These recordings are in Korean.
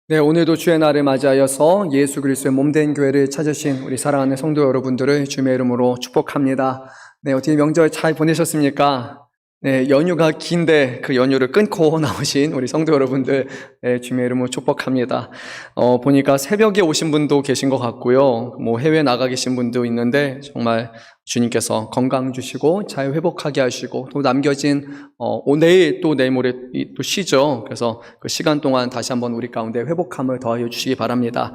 네, 오늘도 주의 날을 맞이하여서 예수 그리스도의 몸된 교회를 찾으신 우리 사랑하는 성도 여러분들을 주님의 이름으로 축복합니다. 네, 어떻게 명절 잘 보내셨습니까? 네, 연휴가 긴데 그 연휴를 끊고 나오신 우리 성도 여러분들, 네, 주님의 이름으로 축복합니다. 보니까 새벽에 오신 분도 계신 것 같고요. 해외 나가 계신 분도 있는데 정말 주님께서 건강 주시고 잘 회복하게 하시고 또 남겨진 내일 또 내일 모레 또 쉬죠. 그래서 그 시간 동안 다시 한번 우리 가운데 회복함을 더하여 주시기 바랍니다.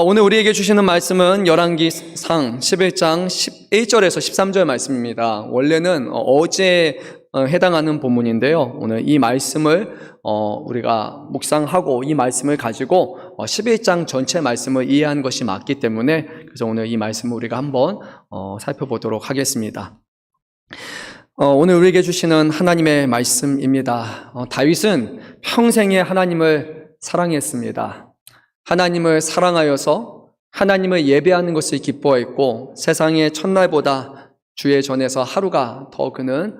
오늘 우리에게 주시는 말씀은 열왕기상 11장 11절에서 13절 말씀입니다. 원래는 어제 해당하는 본문인데요. 오늘 이 말씀을 우리가 묵상하고 이 말씀을 가지고 11장 전체 말씀을 이해한 것이 맞기 때문에 그래서 오늘 이 말씀을 우리가 한번 살펴보도록 하겠습니다. 오늘 우리에게 주시는 하나님의 말씀입니다. 다윗은 평생에 하나님을 사랑했습니다. 하나님을 사랑하여서 하나님을 예배하는 것을 기뻐했고 세상의 첫날보다 주의 전에서 하루가 더 그는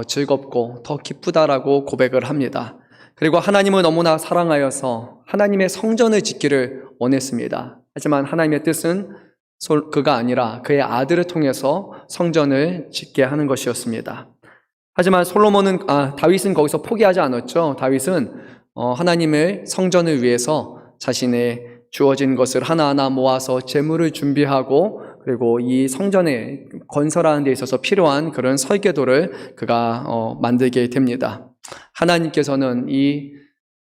즐겁고 더 기쁘다라고 고백을 합니다. 그리고 하나님을 너무나 사랑하여서 하나님의 성전을 짓기를 원했습니다. 하지만 하나님의 뜻은 그가 아니라 그의 아들을 통해서 성전을 짓게 하는 것이었습니다. 하지만 다윗은 거기서 포기하지 않았죠. 다윗은 하나님의 성전을 위해서 자신의 주어진 것을 하나하나 모아서 재물을 준비하고 그리고 이 성전에 건설하는 데 있어서 필요한 그런 설계도를 그가 만들게 됩니다. 하나님께서는 이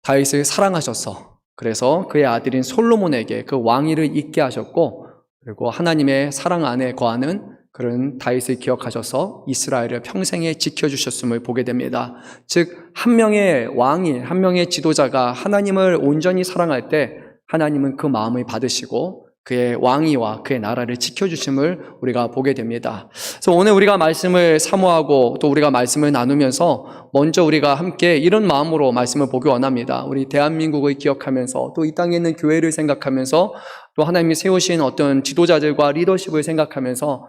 다윗을 사랑하셔서 그래서 그의 아들인 솔로몬에게 그 왕위를 잇게 하셨고 그리고 하나님의 사랑 안에 거하는 그런 다윗을 기억하셔서 이스라엘을 평생에 지켜주셨음을 보게 됩니다. 즉 한 명의 왕이 한 명의 지도자가 하나님을 온전히 사랑할 때 하나님은 그 마음을 받으시고 그의 왕위와 그의 나라를 지켜주심을 우리가 보게 됩니다. 그래서 오늘 우리가 말씀을 사모하고 또 우리가 말씀을 나누면서 먼저 우리가 함께 이런 마음으로 말씀을 보기 원합니다. 우리 대한민국을 기억하면서 또 이 땅에 있는 교회를 생각하면서 또 하나님이 세우신 어떤 지도자들과 리더십을 생각하면서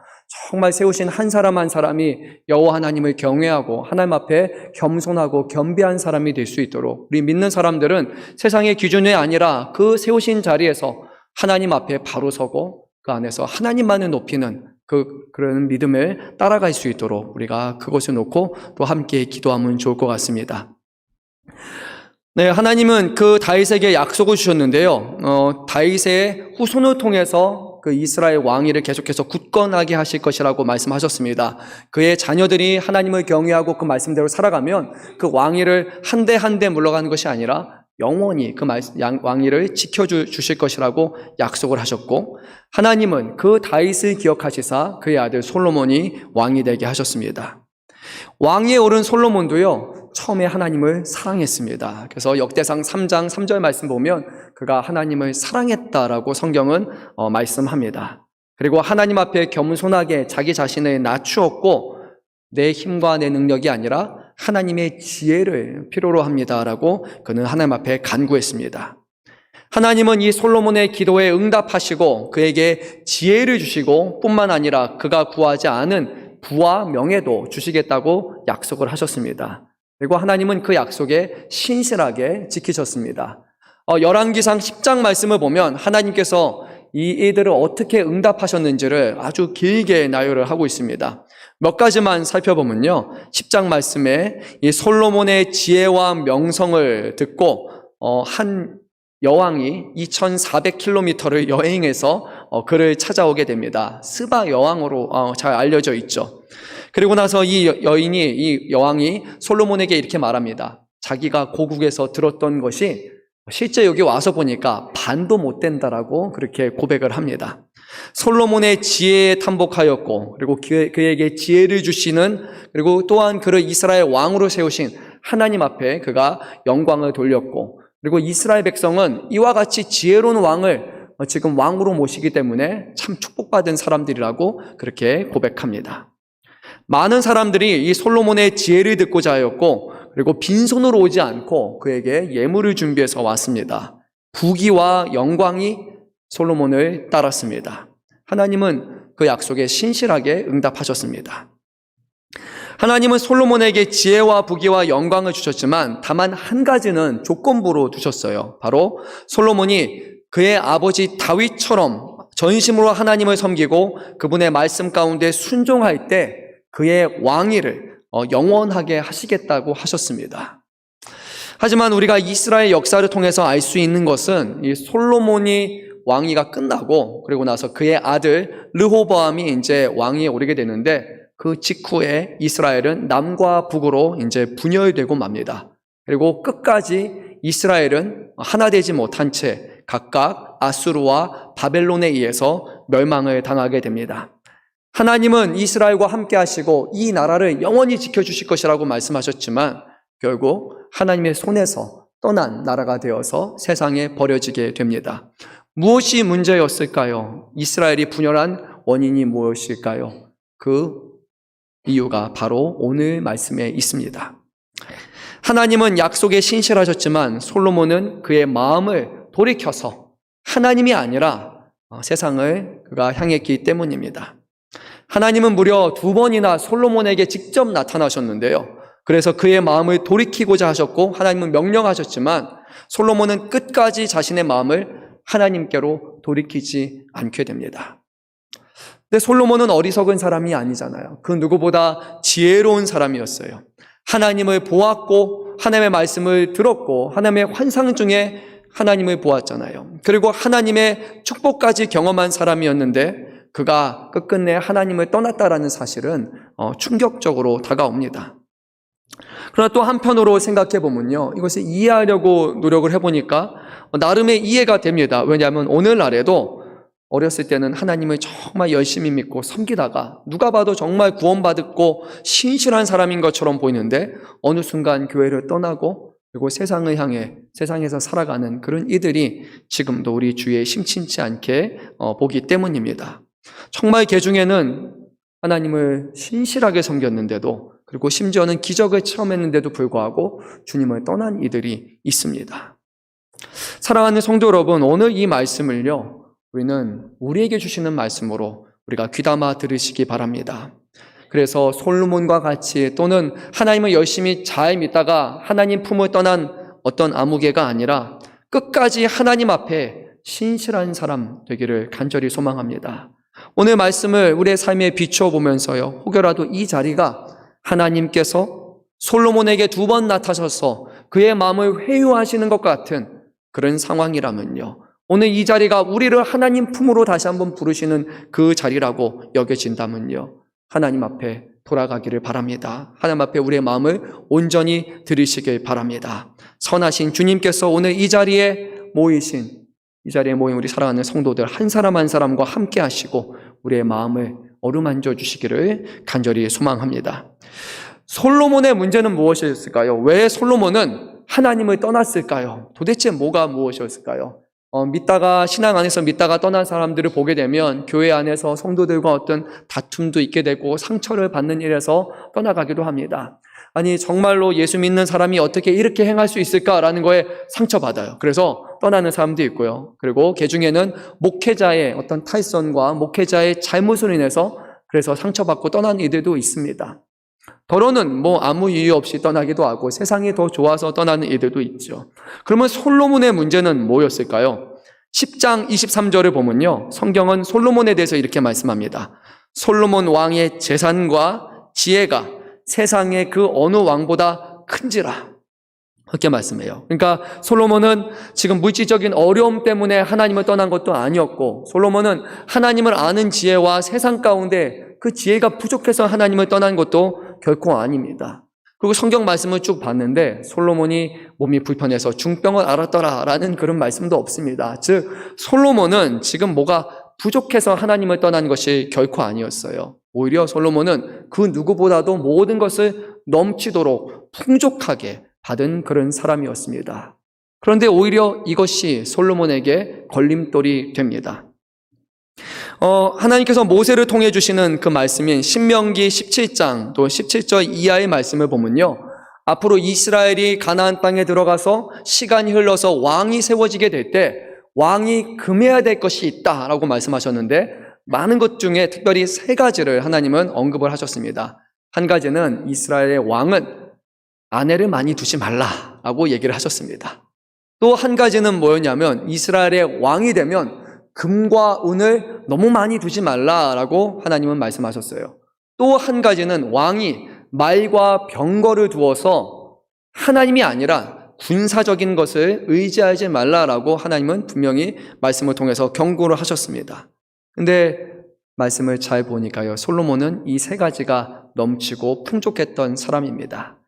정말 세우신 한 사람 한 사람이 여호와 하나님을 경외하고 하나님 앞에 겸손하고 겸비한 사람이 될 수 있도록 우리 믿는 사람들은 세상의 기준이 아니라 그 세우신 자리에서 하나님 앞에 바로 서고 그 안에서 하나님만을 높이는 그런 믿음을 따라갈 수 있도록 우리가 그것을 놓고 또 함께 기도하면 좋을 것 같습니다. 네, 하나님은 그 다윗에게 약속을 주셨는데요. 다윗의 후손을 통해서 그 이스라엘 왕위를 계속해서 굳건하게 하실 것이라고 말씀하셨습니다. 그의 자녀들이 하나님을 경외하고 그 말씀대로 살아가면 그 왕위를 한 대 한 대 물러가는 것이 아니라 영원히 그 왕위를 지켜주실 것이라고 약속을 하셨고 하나님은 그 다윗을 기억하시사 그의 아들 솔로몬이 왕이 되게 하셨습니다. 왕위에 오른 솔로몬도요 처음에 하나님을 사랑했습니다. 그래서 역대상 3장 3절 말씀 보면 그가 하나님을 사랑했다라고 성경은 말씀합니다. 그리고 하나님 앞에 겸손하게 자기 자신을 낮추었고 내 힘과 내 능력이 아니라 하나님의 지혜를 필요로 합니다라고 그는 하나님 앞에 간구했습니다. 하나님은 이 솔로몬의 기도에 응답하시고 그에게 지혜를 주시고 뿐만 아니라 그가 구하지 않은 부와 명예도 주시겠다고 약속을 하셨습니다. 그리고 하나님은 그 약속에 신실하게 지키셨습니다. 열왕기상 10장 말씀을 보면 하나님께서 이들을 어떻게 응답하셨는지를 아주 길게 나열을 하고 있습니다. 몇 가지만 살펴보면요. 10장 말씀에 이 솔로몬의 지혜와 명성을 듣고 한 여왕이 2400km를 여행해서 그를 찾아오게 됩니다. 스바 여왕으로 잘 알려져 있죠. 그리고 나서 이 여왕이 솔로몬에게 이렇게 말합니다. 자기가 고국에서 들었던 것이 실제 여기 와서 보니까 반도 못 된다라고 그렇게 고백을 합니다. 솔로몬의 지혜에 탐복하였고 그리고 그에게 지혜를 주시는 그리고 또한 그를 이스라엘 왕으로 세우신 하나님 앞에 그가 영광을 돌렸고 그리고 이스라엘 백성은 이와 같이 지혜로운 왕을 지금 왕으로 모시기 때문에 참 축복받은 사람들이라고 그렇게 고백합니다. 많은 사람들이 이 솔로몬의 지혜를 듣고자 하였고 그리고 빈손으로 오지 않고 그에게 예물을 준비해서 왔습니다. 부귀와 영광이 솔로몬을 따랐습니다. 하나님은 그 약속에 신실하게 응답하셨습니다. 하나님은 솔로몬에게 지혜와 부귀와 영광을 주셨지만 다만 한 가지는 조건부로 두셨어요. 바로 솔로몬이 그의 아버지 다윗처럼 전심으로 하나님을 섬기고 그분의 말씀 가운데 순종할 때 그의 왕위를 영원하게 하시겠다고 하셨습니다. 하지만 우리가 이스라엘 역사를 통해서 알 수 있는 것은 이 솔로몬이 왕위가 끝나고 그리고 나서 그의 아들 르호보암이 이제 왕위에 오르게 되는데 그 직후에 이스라엘은 남과 북으로 이제 분열되고 맙니다. 그리고 끝까지 이스라엘은 하나 되지 못한 채 각각 아수르와 바벨론에 의해서 멸망을 당하게 됩니다. 하나님은 이스라엘과 함께 하시고 이 나라를 영원히 지켜주실 것이라고 말씀하셨지만 결국 하나님의 손에서 떠난 나라가 되어서 세상에 버려지게 됩니다. 무엇이 문제였을까요? 이스라엘이 분열한 원인이 무엇일까요? 그 이유가 바로 오늘 말씀에 있습니다. 하나님은 약속에 신실하셨지만 솔로몬은 그의 마음을 돌이켜서 하나님이 아니라 세상을 그가 향했기 때문입니다. 하나님은 무려 2번이나 솔로몬에게 직접 나타나셨는데요. 그래서 그의 마음을 돌이키고자 하셨고 하나님은 명령하셨지만 솔로몬은 끝까지 자신의 마음을 하나님께로 돌이키지 않게 됩니다. 근데 솔로몬은 어리석은 사람이 아니잖아요. 그 누구보다 지혜로운 사람이었어요. 하나님을 보았고 하나님의 말씀을 들었고 하나님의 환상 중에 하나님을 보았잖아요. 그리고 하나님의 축복까지 경험한 사람이었는데 그가 끝끝내 하나님을 떠났다라는 사실은 충격적으로 다가옵니다. 그러나 또 한편으로 생각해 보면요, 이것을 이해하려고 노력을 해보니까 나름의 이해가 됩니다. 왜냐하면 오늘날에도 어렸을 때는 하나님을 정말 열심히 믿고 섬기다가 누가 봐도 정말 구원받았고 신실한 사람인 것처럼 보이는데 어느 순간 교회를 떠나고 그리고 세상을 향해 세상에서 살아가는 그런 이들이 지금도 우리 주위에 심심치 않게 보기 때문입니다. 정말 개중에는 하나님을 신실하게 섬겼는데도 그리고 심지어는 기적을 체험했는데도 불구하고 주님을 떠난 이들이 있습니다. 사랑하는 성도 여러분, 오늘 이 말씀을요, 우리는 우리에게 주시는 말씀으로 우리가 귀담아 들으시기 바랍니다. 그래서 솔로몬과 같이 또는 하나님을 열심히 잘 믿다가 하나님 품을 떠난 어떤 아무개가 아니라 끝까지 하나님 앞에 신실한 사람 되기를 간절히 소망합니다. 오늘 말씀을 우리의 삶에 비추어 보면서요, 혹여라도 이 자리가 하나님께서 솔로몬에게 2번 나타나셔서 그의 마음을 회유하시는 것 같은 그런 상황이라면요, 오늘 이 자리가 우리를 하나님 품으로 다시 한번 부르시는 그 자리라고 여겨진다면요, 하나님 앞에 돌아가기를 바랍니다. 하나님 앞에 우리의 마음을 온전히 들으시길 바랍니다. 선하신 주님께서 오늘 이 자리에 모인 우리 사랑하는 성도들 한 사람 한 사람과 함께 하시고 우리의 마음을 어루만져 주시기를 간절히 소망합니다. 솔로몬의 문제는 무엇이었을까요? 왜 솔로몬은 하나님을 떠났을까요? 도대체 뭐가 무엇이었을까요? 신앙 안에서 믿다가 떠난 사람들을 보게 되면 교회 안에서 성도들과 어떤 다툼도 있게 되고 상처를 받는 일에서 떠나가기도 합니다. 아니, 정말로 예수 믿는 사람이 어떻게 이렇게 행할 수 있을까라는 거에 상처받아요. 그래서 떠나는 사람도 있고요. 그리고 개중에는 목회자의 어떤 탈선과 목회자의 잘못으로 인해서 그래서 상처받고 떠난 이들도 있습니다. 더러는 아무 이유 없이 떠나기도 하고 세상이 더 좋아서 떠나는 이들도 있죠. 그러면 솔로몬의 문제는 뭐였을까요? 10장 23절을 보면요, 성경은 솔로몬에 대해서 이렇게 말씀합니다. 솔로몬 왕의 재산과 지혜가 세상의 그 어느 왕보다 큰지라, 그렇게 말씀해요. 그러니까 솔로몬은 지금 물질적인 어려움 때문에 하나님을 떠난 것도 아니었고, 솔로몬은 하나님을 아는 지혜와 세상 가운데 그 지혜가 부족해서 하나님을 떠난 것도 결코 아닙니다. 그리고 성경 말씀을 쭉 봤는데 솔로몬이 몸이 불편해서 중병을 앓았더라라는 그런 말씀도 없습니다. 즉 솔로몬은 지금 뭐가 부족해서 하나님을 떠난 것이 결코 아니었어요. 오히려 솔로몬은 그 누구보다도 모든 것을 넘치도록 풍족하게 받은 그런 사람이었습니다. 그런데 오히려 이것이 솔로몬에게 걸림돌이 됩니다. 하나님께서 모세를 통해 주시는 그 말씀인 신명기 17장 또 17절 이하의 말씀을 보면요, 앞으로 이스라엘이 가나안 땅에 들어가서 시간이 흘러서 왕이 세워지게 될 때 왕이 금해야 될 것이 있다라고 말씀하셨는데 많은 것 중에 특별히 3가지를 하나님은 언급을 하셨습니다. 한 가지는 이스라엘의 왕은 아내를 많이 두지 말라라고 얘기를 하셨습니다. 또 한 가지는 뭐였냐면 이스라엘의 왕이 되면 금과 은을 너무 많이 두지 말라라고 하나님은 말씀하셨어요. 또 한 가지는 왕이 말과 병거를 두어서 하나님이 아니라 군사적인 것을 의지하지 말라라고 하나님은 분명히 말씀을 통해서 경고를 하셨습니다. 근데 말씀을 잘 보니까요, 솔로몬은 이 세 가지가 넘치고 풍족했던 사람입니다.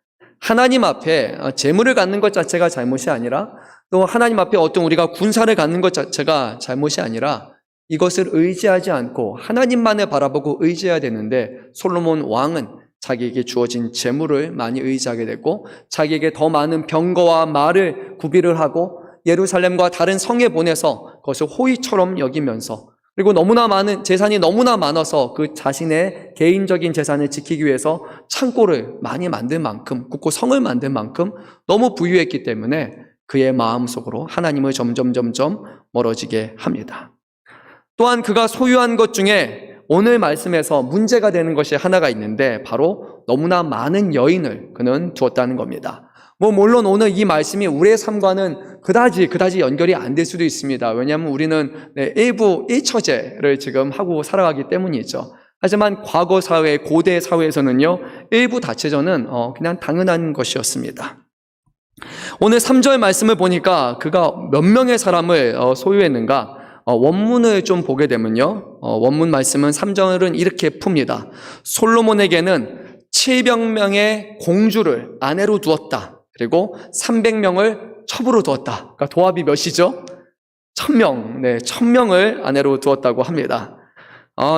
하나님 앞에 재물을 갖는 것 자체가 잘못이 아니라, 또 하나님 앞에 어떤 우리가 군사를 갖는 것 자체가 잘못이 아니라 이것을 의지하지 않고 하나님만을 바라보고 의지해야 되는데, 솔로몬 왕은 자기에게 주어진 재물을 많이 의지하게 됐고 자기에게 더 많은 병거와 말을 구비를 하고 예루살렘과 다른 성에 보내서 그것을 호의처럼 여기면서, 그리고 너무나 많은 재산이 너무나 많아서 그 자신의 개인적인 재산을 지키기 위해서 창고를 많이 만들 만큼, 굳고 성을 만들 만큼 너무 부유했기 때문에 그의 마음속으로 하나님을 점점 멀어지게 합니다. 또한 그가 소유한 것 중에 오늘 말씀에서 문제가 되는 것이 하나가 있는데, 바로 너무나 많은 여인을 그는 두었다는 겁니다. 물론 오늘 이 말씀이 우리의 삶과는 그다지 연결이 안 될 수도 있습니다. 왜냐하면 우리는 일부 일처제를 지금 하고 살아가기 때문이죠. 하지만 과거 사회, 고대 사회에서는요, 일부 다처제는 그냥 당연한 것이었습니다. 오늘 3절 말씀을 보니까 그가 몇 명의 사람을 소유했는가? 원문을 좀 보게 되면요, 원문 말씀은 3절은 이렇게 풉니다. 솔로몬에게는 700명의 공주를 아내로 두었다. 그리고 300명을 첩으로 두었다. 그러니까 도합이 몇이죠? 1000명. 네, 1000명을 아내로 두었다고 합니다.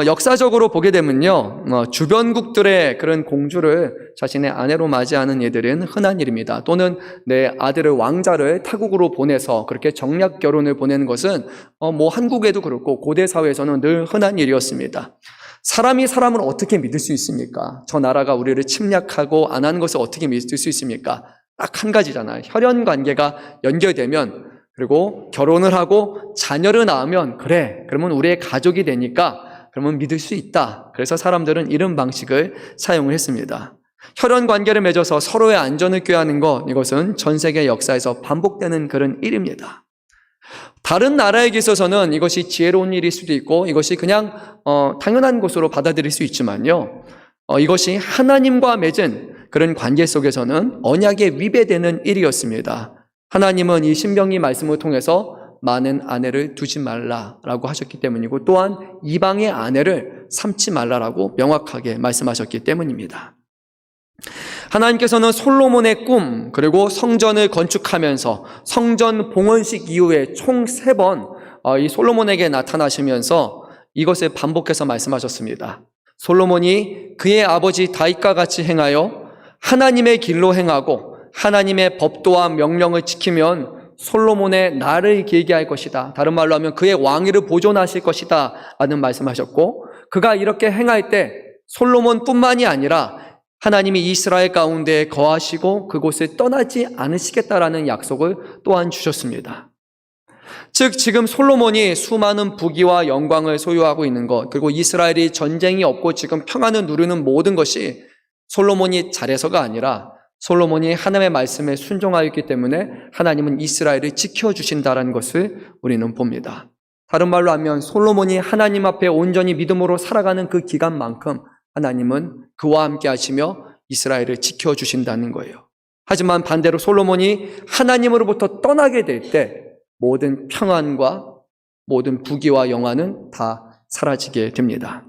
역사적으로 보게 되면요, 주변국들의 그런 공주를 자신의 아내로 맞이하는 예들은 흔한 일입니다. 또는 내 아들을, 왕자를 타국으로 보내서 그렇게 정략 결혼을 보내는 것은 한국에도 그렇고 고대 사회에서는 늘 흔한 일이었습니다. 사람이 사람을 어떻게 믿을 수 있습니까? 저 나라가 우리를 침략하고 안 하는 것을 어떻게 믿을 수 있습니까? 딱 한 가지잖아요. 혈연 관계가 연결되면, 그리고 결혼을 하고 자녀를 낳으면, 그래, 그러면 우리의 가족이 되니까 그러면 믿을 수 있다. 그래서 사람들은 이런 방식을 사용을 했습니다. 혈연 관계를 맺어서 서로의 안전을 꾀하는 것, 이것은 전 세계 역사에서 반복되는 그런 일입니다. 다른 나라에게 있어서는 이것이 지혜로운 일일 수도 있고 이것이 그냥 당연한 것으로 받아들일 수 있지만요, 이것이 하나님과 맺은 그런 관계 속에서는 언약에 위배되는 일이었습니다. 하나님은 이 신명기 말씀을 통해서 많은 아내를 두지 말라라고 하셨기 때문이고, 또한 이방의 아내를 삼지 말라라고 명확하게 말씀하셨기 때문입니다. 하나님께서는 솔로몬의 꿈, 그리고 성전을 건축하면서 성전 봉헌식 이후에 총 3번 이 솔로몬에게 나타나시면서 이것을 반복해서 말씀하셨습니다. 솔로몬이 그의 아버지 다윗과 같이 행하여 하나님의 길로 행하고 하나님의 법도와 명령을 지키면 솔로몬의 날을 길게 할 것이다. 다른 말로 하면 그의 왕위를 보존하실 것이다 라는 말씀하셨고, 그가 이렇게 행할 때 솔로몬뿐만이 아니라 하나님이 이스라엘 가운데 거하시고 그곳을 떠나지 않으시겠다라는 약속을 또한 주셨습니다. 즉 지금 솔로몬이 수많은 부귀와 영광을 소유하고 있는 것, 그리고 이스라엘이 전쟁이 없고 지금 평안을 누리는 모든 것이 솔로몬이 잘해서가 아니라 솔로몬이 하나님의 말씀에 순종하였기 때문에 하나님은 이스라엘을 지켜주신다는 것을 우리는 봅니다. 다른 말로 하면 솔로몬이 하나님 앞에 온전히 믿음으로 살아가는 그 기간만큼 하나님은 그와 함께 하시며 이스라엘을 지켜주신다는 거예요. 하지만 반대로 솔로몬이 하나님으로부터 떠나게 될 때 모든 평안과 모든 부귀와 영화는 다 사라지게 됩니다.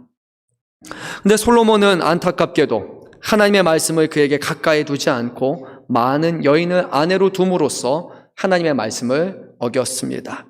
근데 솔로몬은 안타깝게도 하나님의 말씀을 그에게 가까이 두지 않고 많은 여인을 아내로 둠으로써 하나님의 말씀을 어겼습니다.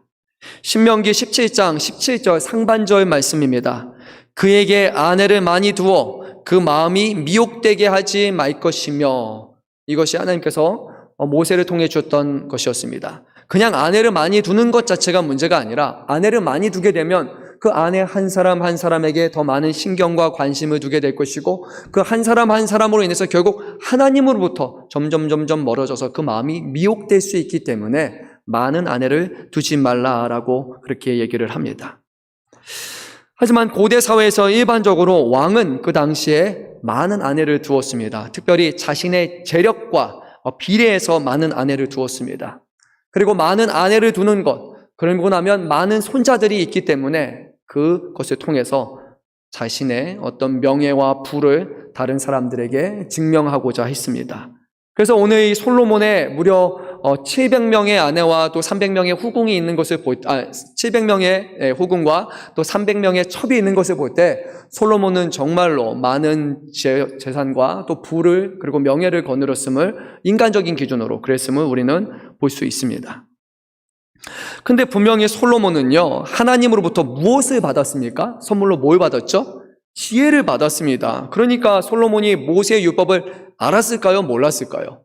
신명기 17장 17절 상반절 말씀입니다. 그에게 아내를 많이 두어 그 마음이 미혹되게 하지 말 것이며, 이것이 하나님께서 모세를 통해 주었던 것이었습니다. 그냥 아내를 많이 두는 것 자체가 문제가 아니라 아내를 많이 두게 되면 그 아내 한 사람 한 사람에게 더 많은 신경과 관심을 두게 될 것이고, 그 한 사람 한 사람으로 인해서 결국 하나님으로부터 점점 멀어져서 그 마음이 미혹될 수 있기 때문에 많은 아내를 두지 말라라고 그렇게 얘기를 합니다. 하지만 고대 사회에서 일반적으로 왕은 그 당시에 많은 아내를 두었습니다. 특별히 자신의 재력과 비례해서 많은 아내를 두었습니다. 그리고 많은 아내를 두는 것, 그러고 나면 많은 손자들이 있기 때문에 그것을 통해서 자신의 어떤 명예와 부를 다른 사람들에게 증명하고자 했습니다. 그래서 오늘 이 솔로몬의 무려 700명의 아내와 또 300명의 후궁이 있는 것을 700명의 후궁과 또 300명의 첩이 있는 것을 볼 때 솔로몬은 정말로 많은 재산과 또 부를 그리고 명예를 거느렸음을 인간적인 기준으로 그랬음을 우리는 볼 수 있습니다. 근데 분명히 솔로몬은요, 하나님으로부터 무엇을 받았습니까? 선물로 뭘 받았죠? 지혜를 받았습니다. 그러니까 솔로몬이 모세의 율법을 알았을까요? 몰랐을까요?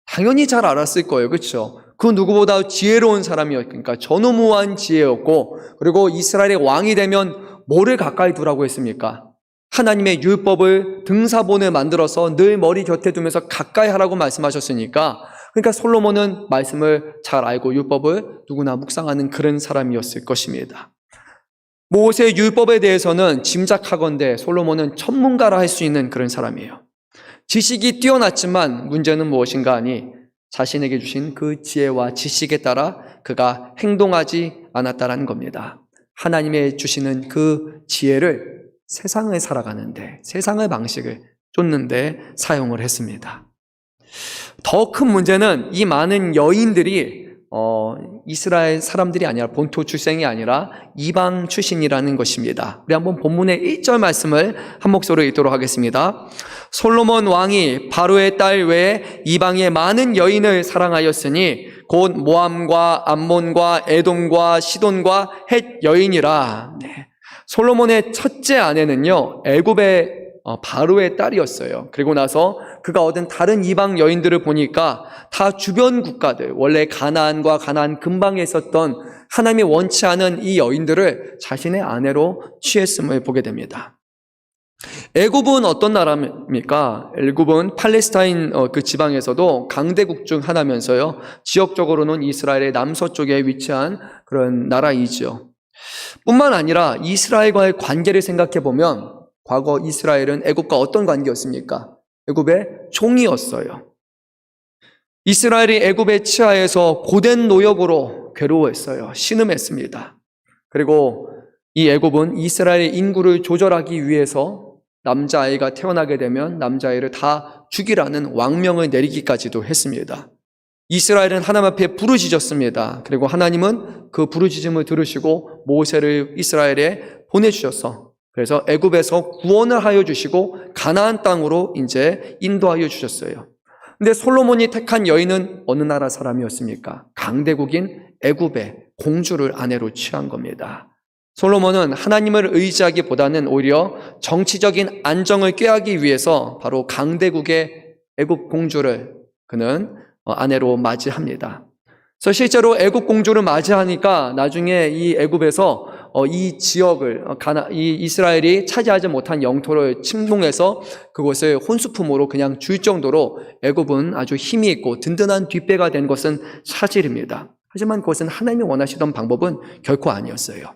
당연히 잘 알았을 거예요. 그렇죠? 그 누구보다 지혜로운 사람이었으니까 전무후무한 지혜였고, 그리고 이스라엘의 왕이 되면 뭐를 가까이 두라고 했습니까? 하나님의 율법을 등사본을 만들어서 늘 머리 곁에 두면서 가까이 하라고 말씀하셨으니까, 그러니까 솔로몬은 말씀을 잘 알고 율법을 누구나 묵상하는 그런 사람이었을 것입니다. 모세의 율법에 대해서는 짐작하건대 솔로몬은 전문가라 할 수 있는 그런 사람이에요. 지식이 뛰어났지만 문제는 무엇인가 하니 자신에게 주신 그 지혜와 지식에 따라 그가 행동하지 않았다라는 겁니다. 하나님의 주시는 그 지혜를 세상을 살아가는데, 세상의 방식을 쫓는데 사용을 했습니다. 더 큰 문제는 이 많은 여인들이 이스라엘 사람들이 아니라 본토 출생이 아니라 이방 출신이라는 것입니다. 우리 한번 본문의 1절 말씀을 한 목소리로 읽도록 하겠습니다. 솔로몬 왕이 바로의 딸 외에 이방의 많은 여인을 사랑하였으니 곧 모함과 암몬과 에돔과 시돈과 헷 여인이라. 네. 솔로몬의 첫째 아내는요, 애굽의 바로의 딸이었어요. 그리고 나서 그가 얻은 다른 이방 여인들을 보니까 다 주변 국가들, 원래 가나안과 가나안 근방에 있었던 하나님이 원치 않은 이 여인들을 자신의 아내로 취했음을 보게 됩니다. 애굽은 어떤 나라입니까? 애굽은 팔레스타인 그 지방에서도 강대국 중 하나면서요, 지역적으로는 이스라엘의 남서쪽에 위치한 그런 나라이죠. 뿐만 아니라 이스라엘과의 관계를 생각해 보면 과거 이스라엘은 애굽과 어떤 관계였습니까? 애굽의 종이었어요. 이스라엘이 애굽의 치하에서 고된 노역으로 괴로워했어요. 신음했습니다. 그리고 이 애굽은 이스라엘의 인구를 조절하기 위해서 남자아이가 태어나게 되면 남자아이를 다 죽이라는 왕명을 내리기까지도 했습니다. 이스라엘은 하나님 앞에 부르짖었습니다. 그리고 하나님은 그 부르짖음을 들으시고 모세를 이스라엘에 보내주셔서 그래서 애굽에서 구원을 하여 주시고 가나안 땅으로 이제 인도하여 주셨어요. 근데 솔로몬이 택한 여인은 어느 나라 사람이었습니까? 강대국인 애굽의 공주를 아내로 취한 겁니다. 솔로몬은 하나님을 의지하기보다는 오히려 정치적인 안정을 꾀하기 위해서 바로 강대국의 애굽 공주를 그는 아내로 맞이합니다. 그래서 실제로 애굽 공주를 맞이하니까 나중에 이 애굽에서 이 지역을 이 이스라엘이 차지하지 못한 영토를 침공해서 그곳을 혼수품으로 그냥 줄 정도로 애굽은 아주 힘이 있고 든든한 뒷배가 된 것은 사실입니다. 하지만 그것은 하나님이 원하시던 방법은 결코 아니었어요.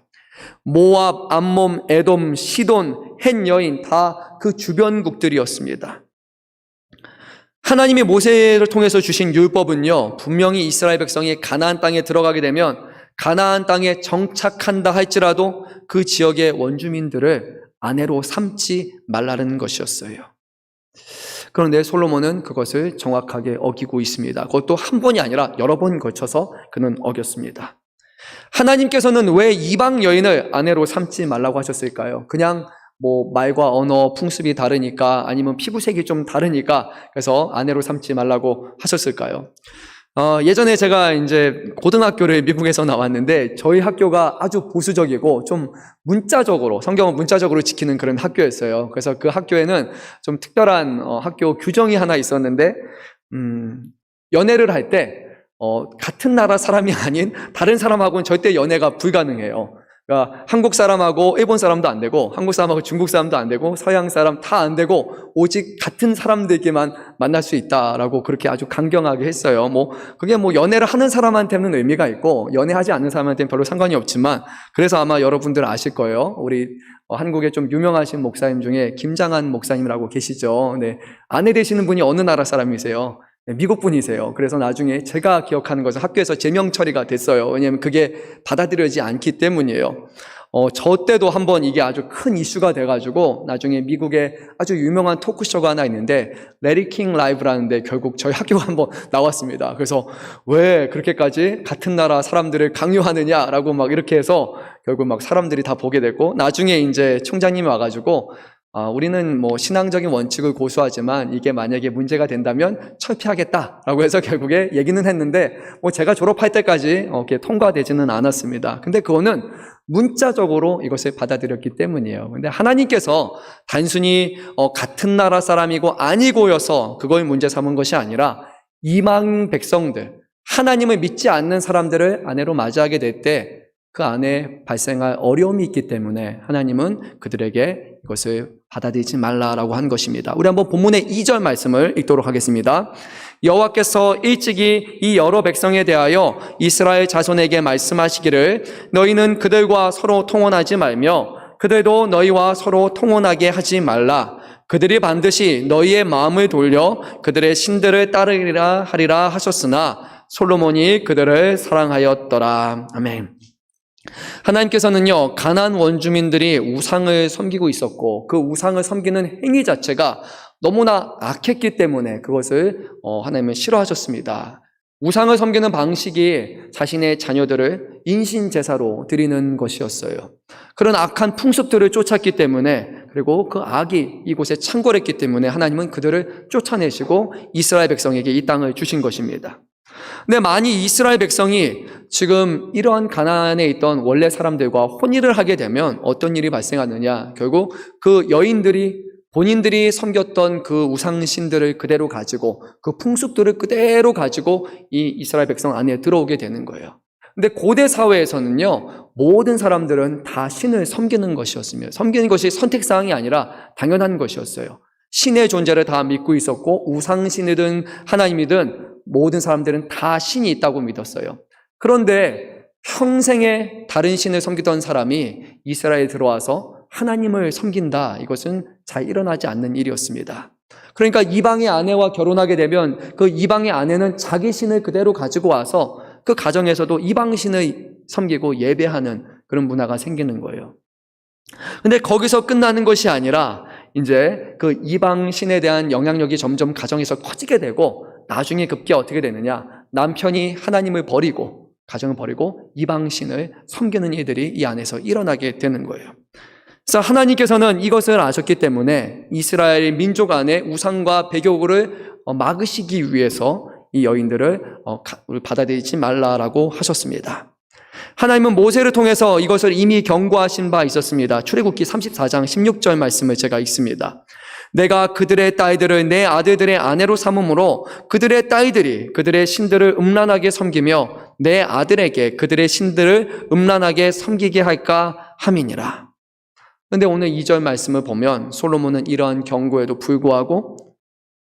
모압, 암몬, 에돔, 시돈, 헷 여인 다 그 주변국들이었습니다. 하나님이 모세를 통해서 주신 율법은요, 분명히 이스라엘 백성이 가나안 땅에 들어가게 되면 가나안 땅에 정착한다 할지라도 그 지역의 원주민들을 아내로 삼지 말라는 것이었어요. 그런데 솔로몬은 그것을 정확하게 어기고 있습니다. 그것도 한 번이 아니라 여러 번 거쳐서 그는 어겼습니다. 하나님께서는 왜 이방 여인을 아내로 삼지 말라고 하셨을까요? 그냥 말과 언어, 풍습이 다르니까 아니면 피부색이 좀 다르니까 그래서 아내로 삼지 말라고 하셨을까요? 예전에 제가 이제 고등학교를 미국에서 나왔는데 저희 학교가 아주 보수적이고 좀 문자적으로, 성경을 문자적으로 지키는 그런 학교였어요. 그래서 그 학교에는 좀 특별한 학교 규정이 하나 있었는데, 연애를 할 때, 같은 나라 사람이 아닌 다른 사람하고는 절대 연애가 불가능해요. 그러니까 한국 사람하고 일본 사람도 안 되고, 한국 사람하고 중국 사람도 안 되고, 서양 사람 다 안 되고, 오직 같은 사람들끼리만 만날 수 있다라고 그렇게 아주 강경하게 했어요. 그게 연애를 하는 사람한테는 의미가 있고, 연애하지 않는 사람한테는 별로 상관이 없지만, 그래서 아마 여러분들 아실 거예요. 우리 한국에 좀 유명하신 목사님 중에 김장한 목사님이라고 계시죠. 네. 아내 되시는 분이 어느 나라 사람이세요? 네, 미국 분이세요. 그래서 나중에 제가 기억하는 것은 학교에서 제명 처리가 됐어요. 왜냐하면 그게 받아들여지지 않기 때문이에요. 저 때도 한번 이게 아주 큰 이슈가 돼가지고 나중에 미국에 아주 유명한 토크쇼가 하나 있는데 레리 킹 라이브라는데 결국 저희 학교가 한번 나왔습니다. 그래서 왜 그렇게까지 같은 나라 사람들을 강요하느냐라고 막 이렇게 해서 결국 막 사람들이 다 보게 됐고, 나중에 이제 총장님이 와가지고 우리는 신앙적인 원칙을 고수하지만 이게 만약에 문제가 된다면 철폐하겠다라고 해서 결국에 얘기는 했는데, 제가 졸업할 때까지 이렇게 통과되지는 않았습니다. 근데 그거는 문자적으로 이것을 받아들였기 때문이에요. 근데 하나님께서 단순히 같은 나라 사람이고 아니고여서 그걸 문제 삼은 것이 아니라 이방 백성들, 하나님을 믿지 않는 사람들을 아내로 맞이하게 될 때 그 안에 발생할 어려움이 있기 때문에 하나님은 그들에게 이것을 받아들이지 말라라고 한 것입니다. 우리 한번 본문의 2절 말씀을 읽도록 하겠습니다. 여호와께서 일찍이 이 여러 백성에 대하여 이스라엘 자손에게 말씀하시기를 너희는 그들과 서로 통혼하지 말며 그들도 너희와 서로 통혼하게 하지 말라. 그들이 반드시 너희의 마음을 돌려 그들의 신들을 따르리라 하리라 하셨으나 솔로몬이 그들을 사랑하였더라. 아멘. 하나님께서는요, 가나안 원주민들이 우상을 섬기고 있었고 그 우상을 섬기는 행위 자체가 너무나 악했기 때문에 그것을 하나님은 싫어하셨습니다. 우상을 섬기는 방식이 자신의 자녀들을 인신제사로 드리는 것이었어요. 그런 악한 풍습들을 쫓았기 때문에, 그리고 그 악이 이곳에 창궐했기 때문에 하나님은 그들을 쫓아내시고 이스라엘 백성에게 이 땅을 주신 것입니다. 근데 만약 이스라엘 백성이 지금 이러한 가나안에 있던 원래 사람들과 혼인을 하게 되면 어떤 일이 발생하느냐, 결국 그 여인들이 본인들이 섬겼던 그 우상신들을 그대로 가지고 그 풍습들을 그대로 가지고 이 이스라엘 백성 안에 들어오게 되는 거예요. 근데 고대 사회에서는요, 모든 사람들은 다 신을 섬기는 것이었으며 섬기는 것이 선택사항이 아니라 당연한 것이었어요. 신의 존재를 다 믿고 있었고 우상신이든 하나님이든 모든 사람들은 다 신이 있다고 믿었어요. 그런데 평생에 다른 신을 섬기던 사람이 이스라엘에 들어와서 하나님을 섬긴다, 이것은 잘 일어나지 않는 일이었습니다. 그러니까 이방의 아내와 결혼하게 되면 그 이방의 아내는 자기 신을 그대로 가지고 와서 그 가정에서도 이방 신을 섬기고 예배하는 그런 문화가 생기는 거예요. 근데 거기서 끝나는 것이 아니라 이제 그 이방 신에 대한 영향력이 점점 가정에서 커지게 되고, 나중에 급기야 어떻게 되느냐, 남편이 하나님을 버리고 가정을 버리고 이방 신을 섬기는 일들이 이 안에서 일어나게 되는 거예요. 그래서 하나님께서는 이것을 아셨기 때문에 이스라엘 민족 안에 우상과 배교를 막으시기 위해서 이 여인들을 받아들이지 말라라고 하셨습니다. 하나님은 모세를 통해서 이것을 이미 경고하신 바 있었습니다. 출애굽기 34장 16절 말씀을 제가 읽습니다. 내가 그들의 딸들을 내 아들들의 아내로 삼음으로 그들의 딸들이 그들의 신들을 음란하게 섬기며 내 아들에게 그들의 신들을 음란하게 섬기게 할까 함이니라. 그런데 오늘 2절 말씀을 보면 솔로몬은 이러한 경고에도 불구하고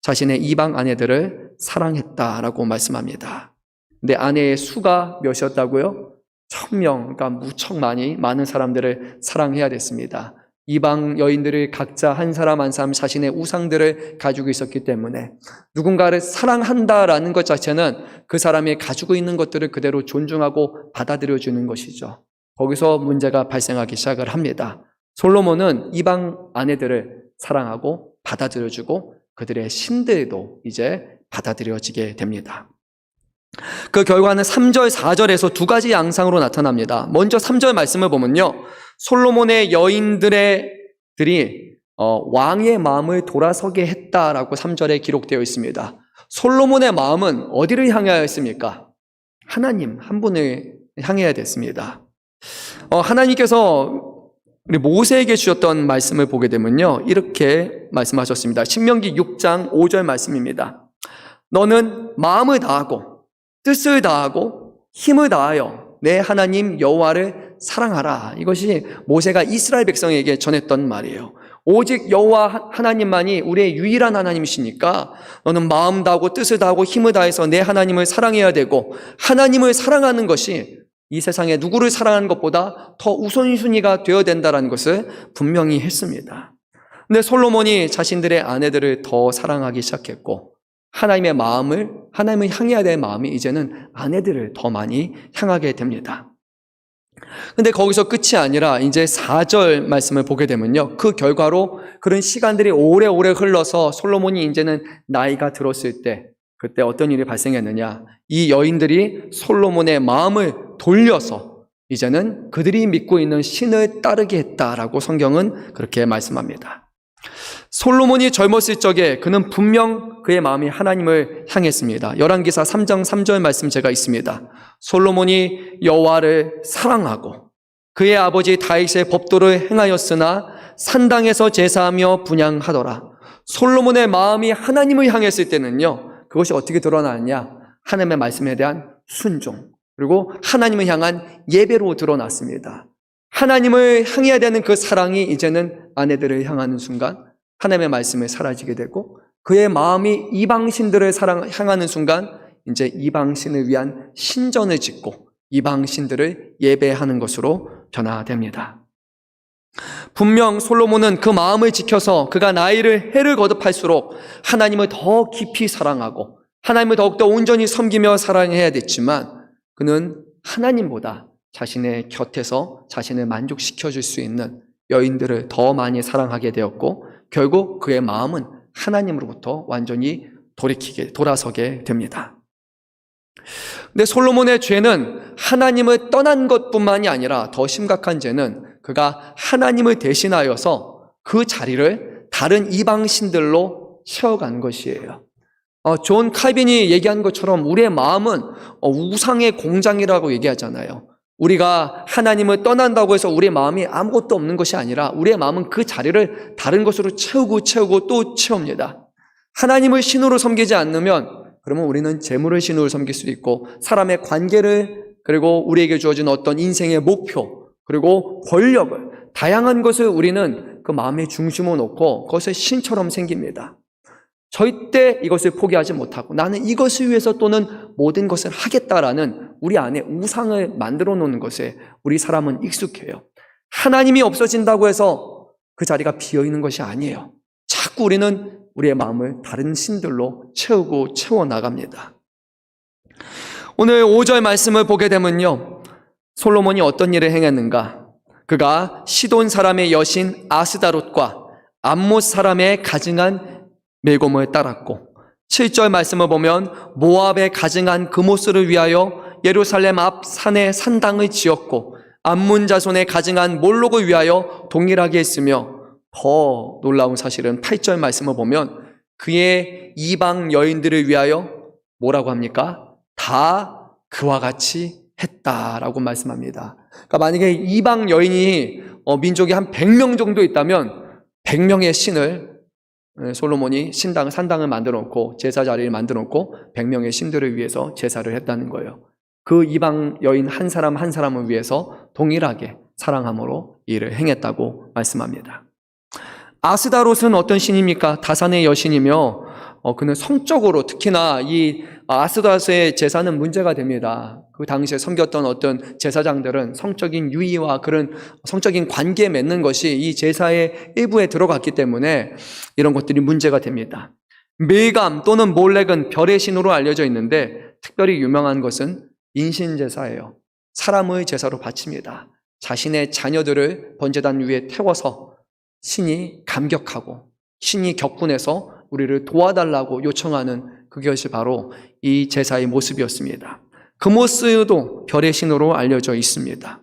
자신의 이방 아내들을 사랑했다라고 말씀합니다. 근데 아내의 수가 몇이었다고요? 1000명, 그러니까 무척 많은 사람들을 사랑해야 됐습니다. 이방 여인들을 각자 한 사람 한 사람 자신의 우상들을 가지고 있었기 때문에 누군가를 사랑한다라는 것 자체는 그 사람이 가지고 있는 것들을 그대로 존중하고 받아들여주는 것이죠. 거기서 문제가 발생하기 시작을 합니다. 솔로몬은 이방 아내들을 사랑하고 받아들여주고 그들의 신들도 이제 받아들여지게 됩니다. 그 결과는 3절, 4절에서 두 가지 양상으로 나타납니다. 먼저 3절 말씀을 보면요, 솔로몬의 여인들이 왕의 마음을 돌아서게 했다라고 3절에 기록되어 있습니다. 솔로몬의 마음은 어디를 향하였습니까? 하나님 한 분을 향해야 됐습니다. 하나님께서 우리 모세에게 주셨던 말씀을 보게 되면요, 이렇게 말씀하셨습니다. 신명기 6장 5절 말씀입니다. 너는 마음을 다하고 뜻을 다하고 힘을 다하여 내 하나님 여호와를 사랑하라. 이것이 모세가 이스라엘 백성에게 전했던 말이에요. 오직 여호와 하나님만이 우리의 유일한 하나님이시니까 너는 마음 다하고 뜻을 다하고 힘을 다해서 내 하나님을 사랑해야 되고, 하나님을 사랑하는 것이 이 세상에 누구를 사랑하는 것보다 더 우선순위가 되어야 된다는 것을 분명히 했습니다. 근데 솔로몬이 자신들의 아내들을 더 사랑하기 시작했고, 하나님을 향해야 될 마음이 이제는 아내들을 더 많이 향하게 됩니다. 근데 거기서 끝이 아니라 이제 4절 말씀을 보게 되면요, 그 결과로 그런 시간들이 오래오래 흘러서 솔로몬이 이제는 나이가 들었을 때, 그때 어떤 일이 발생했느냐, 이 여인들이 솔로몬의 마음을 돌려서 이제는 그들이 믿고 있는 신을 따르게 했다라고 성경은 그렇게 말씀합니다. 솔로몬이 젊었을 적에 그는 분명 그의 마음이 하나님을 향했습니다. 열왕기사 3장 3절 말씀 제가 있습니다. 솔로몬이 여호와를 사랑하고 그의 아버지 다윗의 법도를 행하였으나 산당에서 제사하며 분향하더라. 솔로몬의 마음이 하나님을 향했을 때는요, 그것이 어떻게 드러나느냐, 하나님의 말씀에 대한 순종, 그리고 하나님을 향한 예배로 드러났습니다. 하나님을 향해야 되는 그 사랑이 이제는 아내들을 향하는 순간 하나님의 말씀에 사라지게 되고, 그의 마음이 이방신들을 향하는 순간 이제 이방신을 위한 신전을 짓고 이방신들을 예배하는 것으로 변화됩니다. 분명 솔로몬은 그 마음을 지켜서 그가 나이를 해를 거듭할수록 하나님을 더 깊이 사랑하고 하나님을 더욱더 온전히 섬기며 사랑해야 됐지만, 그는 하나님보다 자신의 곁에서 자신을 만족시켜 줄 수 있는 여인들을 더 많이 사랑하게 되었고, 결국 그의 마음은 하나님으로부터 완전히 돌아서게 됩니다. 근데 솔로몬의 죄는 하나님을 떠난 것뿐만이 아니라 더 심각한 죄는 그가 하나님을 대신하여서 그 자리를 다른 이방신들로 채워간 것이에요. 존 칼빈이 얘기한 것처럼 우리의 마음은 우상의 공장이라고 얘기하잖아요. 우리가 하나님을 떠난다고 해서 우리의 마음이 아무것도 없는 것이 아니라 우리의 마음은 그 자리를 다른 것으로 채우고 또 채웁니다. 하나님을 신으로 섬기지 않으면 그러면 우리는 재물을 신으로 섬길 수도 있고, 사람의 관계를, 그리고 우리에게 주어진 어떤 인생의 목표, 그리고 권력을, 다양한 것을 우리는 그 마음의 중심으로 놓고 그것을 신처럼 생깁니다. 절대 이것을 포기하지 못하고 나는 이것을 위해서 또는 모든 것을 하겠다라는 우리 안에 우상을 만들어 놓는 것에 우리 사람은 익숙해요. 하나님이 없어진다고 해서 그 자리가 비어 있는 것이 아니에요. 자꾸 우리는 우리의 마음을 다른 신들로 채워나갑니다. 오늘 5절 말씀을 보게 되면요, 솔로몬이 어떤 일을 행했는가? 그가 시돈 사람의 여신 아스다롯과 암못 사람의 가증한 밀곰을 따랐고, 7절 말씀을 보면 모압의 가증한 그모스를 위하여 예루살렘 앞 산에 산당을 지었고, 암몬 자손의 가증한 몰록을 위하여 동일하게 했으며, 더 놀라운 사실은 8절 말씀을 보면 그의 이방 여인들을 위하여 뭐라고 합니까? 다 그와 같이 했다라고 말씀합니다. 그러니까 만약에 이방 여인이 민족이 한 100명 정도 있다면 100명의 신을 솔로몬이 산당을 만들어 놓고 제사 자리를 만들어 놓고 100명의 신들을 위해서 제사를 했다는 거예요. 그 이방 여인 한 사람 한 사람을 위해서 동일하게 사랑함으로 일을 행했다고 말씀합니다. 아스다롯은 어떤 신입니까? 다산의 여신이며 그는 성적으로, 특히나 이 아스다롯의 제사는 문제가 됩니다. 그 당시에 섬겼던 어떤 제사장들은 성적인 유의와 그런 성적인 관계 맺는 것이 이 제사의 일부에 들어갔기 때문에 이런 것들이 문제가 됩니다. 밀감 또는 몰렉은 별의 신으로 알려져 있는데, 특별히 유명한 것은 인신제사예요. 사람의 제사로 바칩니다. 자신의 자녀들을 번제단 위에 태워서 신이 감격하고 신이 격분해서 우리를 도와달라고 요청하는 그것이 바로 이 제사의 모습이었습니다. 그모스도 별의 신으로 알려져 있습니다.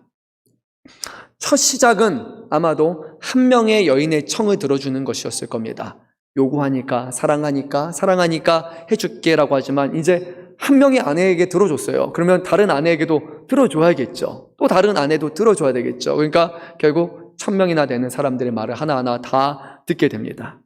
첫 시작은 아마도 한 명의 여인의 청을 들어주는 것이었을 겁니다. 요구하니까, 사랑하니까 해줄게라고 하지만 이제 한 명의 아내에게 들어줬어요. 그러면 다른 아내에게도 들어줘야겠죠. 또 다른 아내도 들어줘야 되겠죠. 그러니까 결국 1000명이나 되는 사람들의 말을 하나하나 다 듣게 됩니다.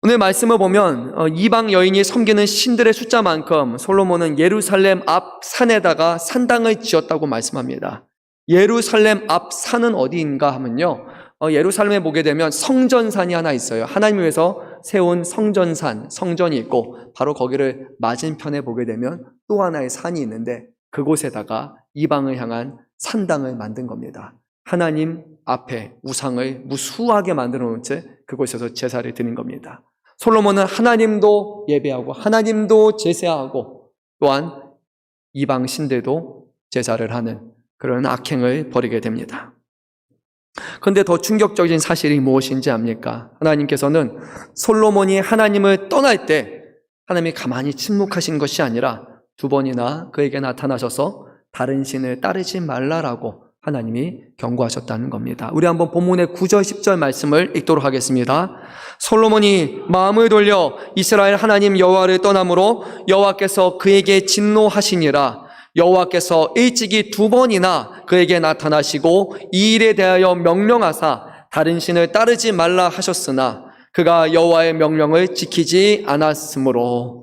오늘 말씀을 보면 이방 여인이 섬기는 신들의 숫자만큼 솔로몬은 예루살렘 앞 산에다가 산당을 지었다고 말씀합니다. 예루살렘 앞 산은 어디인가 하면요, 예루살렘에 보게 되면 성전산이 하나 있어요. 하나님 위해서 세운 성전산, 성전이 있고 바로 거기를 맞은편에 보게 되면 또 하나의 산이 있는데 그곳에다가 이방을 향한 산당을 만든 겁니다. 하나님 앞에 우상을 무수하게 만들어 놓은 채 그곳에서 제사를 드린 겁니다. 솔로몬은 하나님도 예배하고 하나님도 제사하고 또한 이방 신들도 제사를 하는 그런 악행을 벌이게 됩니다. 그런데 더 충격적인 사실이 무엇인지 압니까? 하나님께서는 솔로몬이 하나님을 떠날 때 하나님이 가만히 침묵하신 것이 아니라 2번이나 그에게 나타나셔서 다른 신을 따르지 말라라고 하나님이 경고하셨다는 겁니다. 우리 한번 본문의 9절 10절 말씀을 읽도록 하겠습니다. 솔로몬이 마음을 돌려 이스라엘 하나님 여호와를 떠남으로 여호와께서 그에게 진노하시니라. 여호와께서 일찍이 2번이나 그에게 나타나시고 이 일에 대하여 명령하사 다른 신을 따르지 말라 하셨으나 그가 여호와의 명령을 지키지 않았으므로.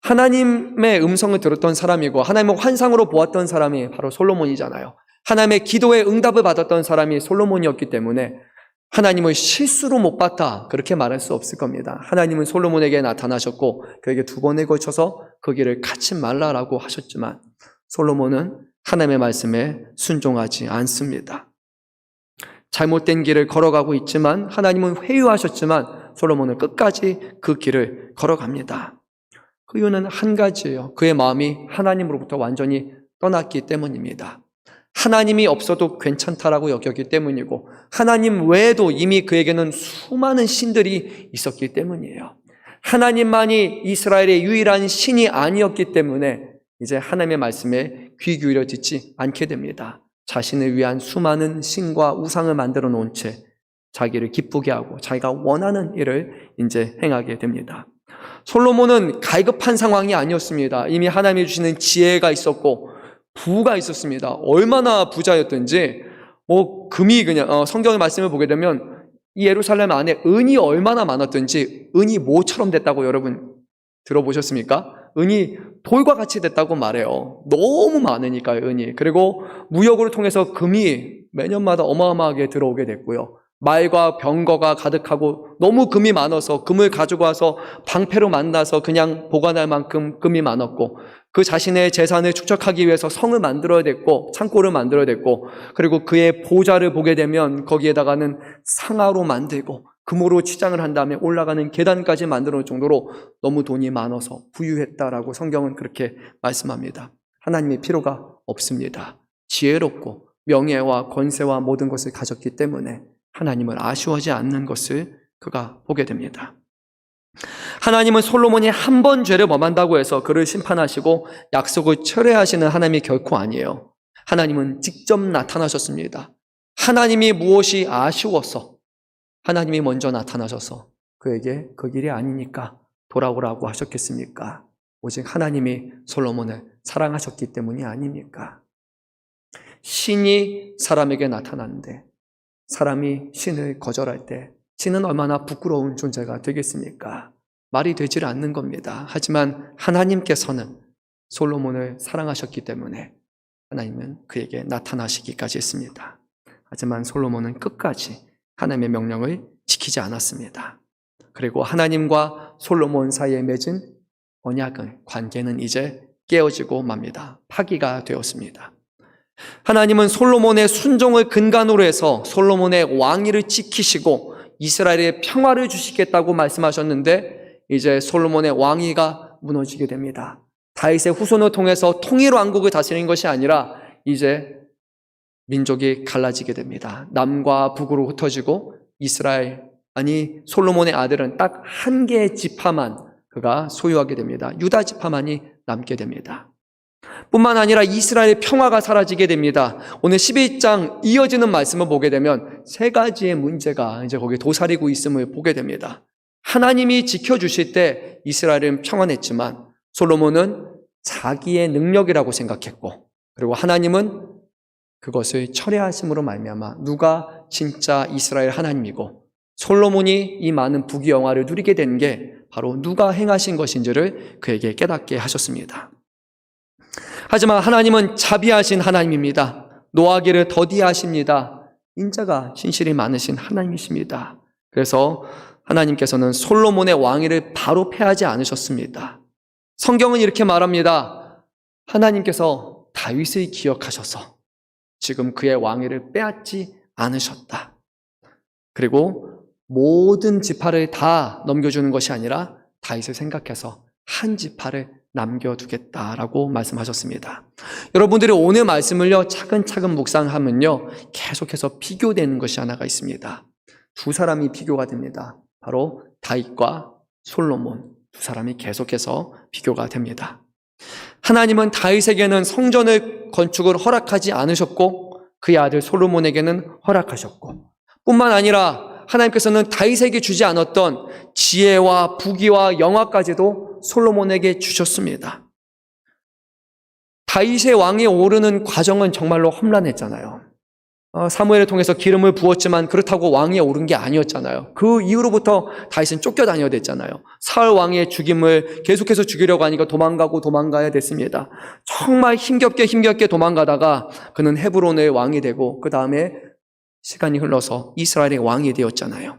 하나님의 음성을 들었던 사람이고 하나님의 환상으로 보았던 사람이 바로 솔로몬이잖아요. 하나님의 기도에 응답을 받았던 사람이 솔로몬이었기 때문에 하나님을 실수로 못 봤다 그렇게 말할 수 없을 겁니다. 하나님은 솔로몬에게 나타나셨고 그에게 2번에 걸쳐서 그 길을 갖지 말라라고 하셨지만 솔로몬은 하나님의 말씀에 순종하지 않습니다. 잘못된 길을 걸어가고 있지만 하나님은 회유하셨지만 솔로몬은 끝까지 그 길을 걸어갑니다. 그 이유는 한 가지예요. 그의 마음이 하나님으로부터 완전히 떠났기 때문입니다. 하나님이 없어도 괜찮다라고 여겼기 때문이고 하나님 외에도 이미 그에게는 수많은 신들이 있었기 때문이에요. 하나님만이 이스라엘의 유일한 신이 아니었기 때문에 이제 하나님의 말씀에 귀 기울여 듣지 않게 됩니다. 자신을 위한 수많은 신과 우상을 만들어 놓은 채 자기를 기쁘게 하고 자기가 원하는 일을 이제 행하게 됩니다. 솔로몬은 갈급한 상황이 아니었습니다. 이미 하나님이 주시는 지혜가 있었고 부가 있었습니다. 얼마나 부자였든지 금이 그냥 성경의 말씀을 보게 되면 이 예루살렘 안에 은이 얼마나 많았든지 은이 뭐처럼 됐다고 여러분 들어보셨습니까? 은이 돌과 같이 됐다고 말해요. 너무 많으니까요, 은이. 그리고 무역을 통해서 금이 매년마다 어마어마하게 들어오게 됐고요. 말과 병거가 가득하고 너무 금이 많아서 금을 가지고 와서 방패로 만나서 그냥 보관할 만큼 금이 많았고 그 자신의 재산을 축적하기 위해서 성을 만들어야 됐고 창고를 만들어야 됐고 그리고 그의 보좌를 보게 되면 거기에다가는 상아로 만들고 금으로 치장을 한 다음에 올라가는 계단까지 만들어 놓을 정도로 너무 돈이 많아서 부유했다라고 성경은 그렇게 말씀합니다. 하나님의 필요가 없습니다. 지혜롭고 명예와 권세와 모든 것을 가졌기 때문에 하나님을 아쉬워하지 않는 것을 그가 보게 됩니다. 하나님은 솔로몬이 한 번 죄를 범한다고 해서 그를 심판하시고 약속을 철회하시는 하나님이 결코 아니에요. 하나님은 직접 나타나셨습니다. 하나님이 무엇이 아쉬워서 하나님이 먼저 나타나셔서 그에게 그 길이 아니니까 돌아오라고 하셨겠습니까? 오직 하나님이 솔로몬을 사랑하셨기 때문이 아닙니까? 신이 사람에게 나타났는데 사람이 신을 거절할 때 신은 얼마나 부끄러운 존재가 되겠습니까? 말이 되질 않는 겁니다. 하지만 하나님께서는 솔로몬을 사랑하셨기 때문에 하나님은 그에게 나타나시기까지 했습니다. 하지만 솔로몬은 끝까지 하나님의 명령을 지키지 않았습니다. 그리고 하나님과 솔로몬 사이에 맺은 언약은 관계는 이제 깨어지고 맙니다. 파기가 되었습니다. 하나님은 솔로몬의 순종을 근간으로 해서 솔로몬의 왕위를 지키시고 이스라엘의 평화를 주시겠다고 말씀하셨는데 이제 솔로몬의 왕위가 무너지게 됩니다. 다윗의 후손을 통해서 통일 왕국을 다스리는 것이 아니라 이제 민족이 갈라지게 됩니다. 남과 북으로 흩어지고 솔로몬의 아들은 딱 한 개의 지파만 그가 소유하게 됩니다. 유다 지파만이 남게 됩니다. 뿐만 아니라 이스라엘의 평화가 사라지게 됩니다. 오늘 11장 이어지는 말씀을 보게 되면 3가지의 문제가 이제 거기에 도사리고 있음을 보게 됩니다. 하나님이 지켜주실 때 이스라엘은 평안했지만 솔로몬은 자기의 능력이라고 생각했고 그리고 하나님은 그것을 철회하심으로 말미암아 누가 진짜 이스라엘 하나님이고 솔로몬이 이 많은 부귀영화를 누리게 된 게 바로 누가 행하신 것인지를 그에게 깨닫게 하셨습니다. 하지만 하나님은 자비하신 하나님입니다. 노하기를 더디하십니다. 인자가 진실이 많으신 하나님이십니다. 그래서 하나님께서는 솔로몬의 왕위를 바로 패하지 않으셨습니다. 성경은 이렇게 말합니다. 하나님께서 다윗을 기억하셔서 지금 그의 왕위를 빼앗지 않으셨다. 그리고 모든 지파를 다 넘겨주는 것이 아니라 다윗을 생각해서 한 지파를 남겨두겠다라고 말씀하셨습니다. 여러분들이 오늘 말씀을요 차근차근 묵상하면요 계속해서 비교되는 것이 하나가 있습니다. 두 사람이 비교가 됩니다. 바로 다윗과 솔로몬 두 사람이 계속해서 비교가 됩니다. 하나님은 다윗에게는 성전을 건축을 허락하지 않으셨고 그의 아들 솔로몬에게는 허락하셨고 뿐만 아니라 하나님께서는 다윗에게 주지 않았던 지혜와 부귀와 영화까지도 솔로몬에게 주셨습니다. 다윗의 왕에 오르는 과정은 정말로 험난했잖아요. 사무엘을 통해서 기름을 부었지만 그렇다고 왕위에 오른 게 아니었잖아요. 그 이후로부터 다윗은 쫓겨다녀야 됐잖아요. 사울 왕의 죽임을 계속해서 죽이려고 하니까 도망가고 도망가야 됐습니다. 정말 힘겹게 도망가다가 그는 헤브론의 왕이 되고 그 다음에 시간이 흘러서 이스라엘의 왕이 되었잖아요.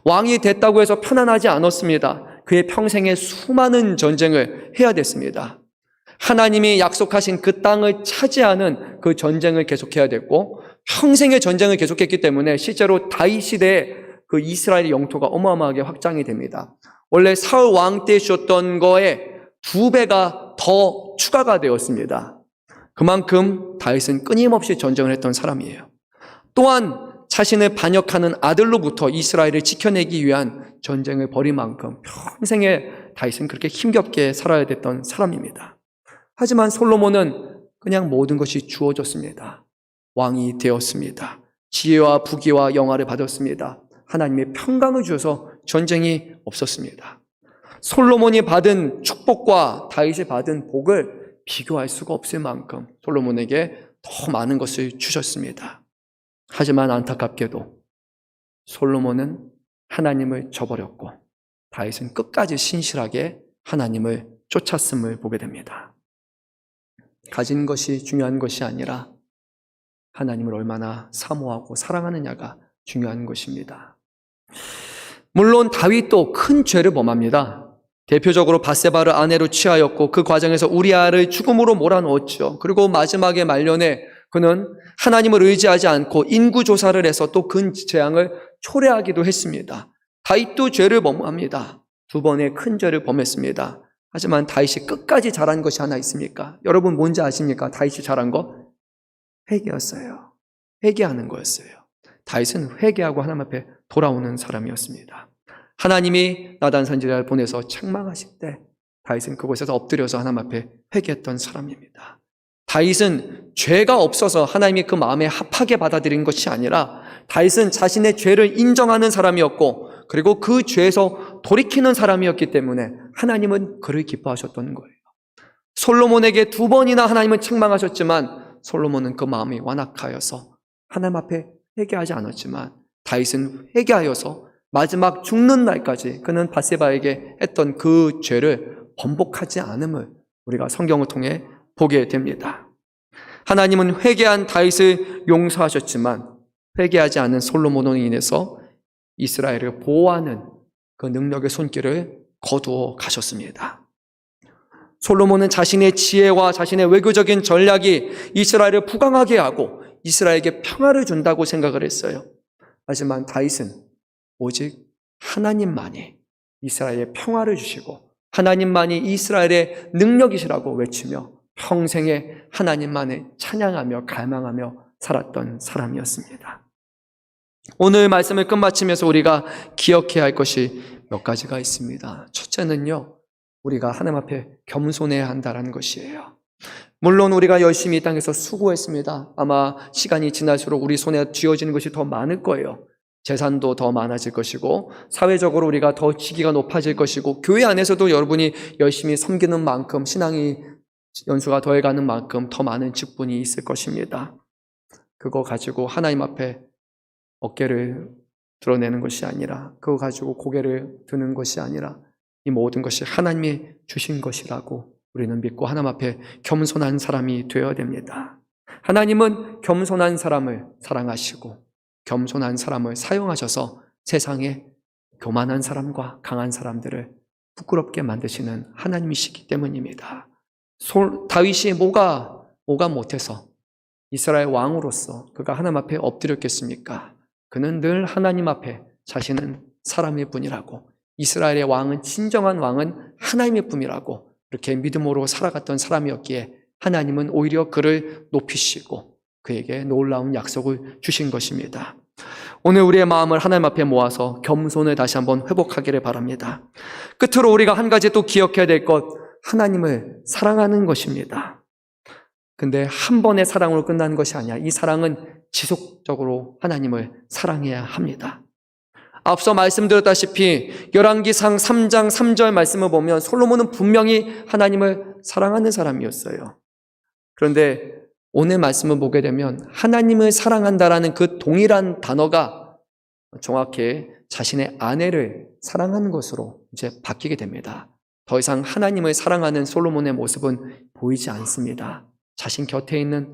왕이 됐다고 해서 편안하지 않았습니다. 그의 평생에 수많은 전쟁을 해야 됐습니다. 하나님이 약속하신 그 땅을 차지하는 그 전쟁을 계속해야 됐고 평생의 전쟁을 계속했기 때문에 실제로 다윗 시대에 그 이스라엘의 영토가 어마어마하게 확장이 됩니다. 원래 사울 왕 때 주었던 거에 2배가 더 추가가 되었습니다. 그만큼 다윗은 끊임없이 전쟁을 했던 사람이에요. 또한 자신을 반역하는 아들로부터 이스라엘을 지켜내기 위한 전쟁을 벌인 만큼 평생에 다윗은 그렇게 힘겹게 살아야 됐던 사람입니다. 하지만 솔로몬은 그냥 모든 것이 주어졌습니다. 왕이 되었습니다. 지혜와 부귀와 영화를 받았습니다. 하나님의 평강을 주셔서 전쟁이 없었습니다. 솔로몬이 받은 축복과 다윗이 받은 복을 비교할 수가 없을 만큼 솔로몬에게 더 많은 것을 주셨습니다. 하지만 안타깝게도 솔로몬은 하나님을 저버렸고 다윗은 끝까지 신실하게 하나님을 쫓았음을 보게 됩니다. 가진 것이 중요한 것이 아니라 하나님을 얼마나 사모하고 사랑하느냐가 중요한 것입니다. 물론 다윗도 큰 죄를 범합니다. 대표적으로 밧세바를 아내로 취하였고 그 과정에서 우리아를 죽음으로 몰아넣었죠. 그리고 마지막에 말년에 그는 하나님을 의지하지 않고 인구조사를 해서 또 그 재앙을 초래하기도 했습니다. 다윗도 죄를 범합니다. 2번의 큰 죄를 범했습니다. 하지만 다윗이 끝까지 잘한 것이 하나 있습니까? 여러분 뭔지 아십니까? 다윗이 잘한 거? 회개였어요. 회개하는 거였어요. 다윗은 회개하고 하나님 앞에 돌아오는 사람이었습니다. 하나님이 나단 선지자를 보내서 책망하실 때 다윗은 그곳에서 엎드려서 하나님 앞에 회개했던 사람입니다. 다윗은 죄가 없어서 하나님이 그 마음에 합하게 받아들인 것이 아니라 다윗은 자신의 죄를 인정하는 사람이었고 그리고 그 죄에서 돌이키는 사람이었기 때문에 하나님은 그를 기뻐하셨던 거예요. 솔로몬에게 2번이나 하나님은 책망하셨지만 솔로몬은 그 마음이 완악하여서 하나님 앞에 회개하지 않았지만 다윗은 회개하여서 마지막 죽는 날까지 그는 밧세바에게 했던 그 죄를 번복하지 않음을 우리가 성경을 통해 보게 됩니다. 하나님은 회개한 다윗을 용서하셨지만 회개하지 않은 솔로몬으로 인해서 이스라엘을 보호하는 그 능력의 손길을 거두어 가셨습니다. 솔로몬은 자신의 지혜와 자신의 외교적인 전략이 이스라엘을 부강하게 하고 이스라엘에게 평화를 준다고 생각을 했어요. 하지만 다윗은 오직 하나님만이 이스라엘에 평화를 주시고 하나님만이 이스라엘의 능력이시라고 외치며 평생에 하나님만을 찬양하며 갈망하며 살았던 사람이었습니다. 오늘 말씀을 끝마치면서 우리가 기억해야 할 것이 몇 가지가 있습니다. 첫째는요, 우리가 하나님 앞에 겸손해야 한다는 것이에요. 물론 우리가 열심히 이 땅에서 수고했습니다. 아마 시간이 지날수록 우리 손에 쥐어지는 것이 더 많을 거예요. 재산도 더 많아질 것이고 사회적으로 우리가 더 직위가 높아질 것이고 교회 안에서도 여러분이 열심히 섬기는 만큼 신앙이 연수가 더해가는 만큼 더 많은 직분이 있을 것입니다. 그거 가지고 하나님 앞에 어깨를 드러내는 것이 아니라, 그거 가지고 고개를 드는 것이 아니라 이 모든 것이 하나님이 주신 것이라고 우리는 믿고 하나님 앞에 겸손한 사람이 되어야 됩니다. 하나님은 겸손한 사람을 사랑하시고 겸손한 사람을 사용하셔서 세상에 교만한 사람과 강한 사람들을 부끄럽게 만드시는 하나님이시기 때문입니다. 다윗이 뭐가 못해서 이스라엘 왕으로서 그가 하나님 앞에 엎드렸겠습니까? 그는 늘 하나님 앞에 자신은 사람일 뿐이라고, 이스라엘의 왕은, 진정한 왕은 하나님일 뿐이라고 그렇게 믿음으로 살아갔던 사람이었기에 하나님은 오히려 그를 높이시고 그에게 놀라운 약속을 주신 것입니다. 오늘 우리의 마음을 하나님 앞에 모아서 겸손을 다시 한번 회복하기를 바랍니다. 끝으로 우리가 한 가지 또 기억해야 될 것, 하나님을 사랑하는 것입니다. 근데 한 번의 사랑으로 끝나는 것이 아니야. 이 사랑은 지속적으로 하나님을 사랑해야 합니다. 앞서 말씀드렸다시피 열왕기상 3장 3절 말씀을 보면 솔로몬은 분명히 하나님을 사랑하는 사람이었어요. 그런데 오늘 말씀을 보게 되면 하나님을 사랑한다라는 그 동일한 단어가 정확히 자신의 아내를 사랑하는 것으로 이제 바뀌게 됩니다. 더 이상 하나님을 사랑하는 솔로몬의 모습은 보이지 않습니다. 자신 곁에 있는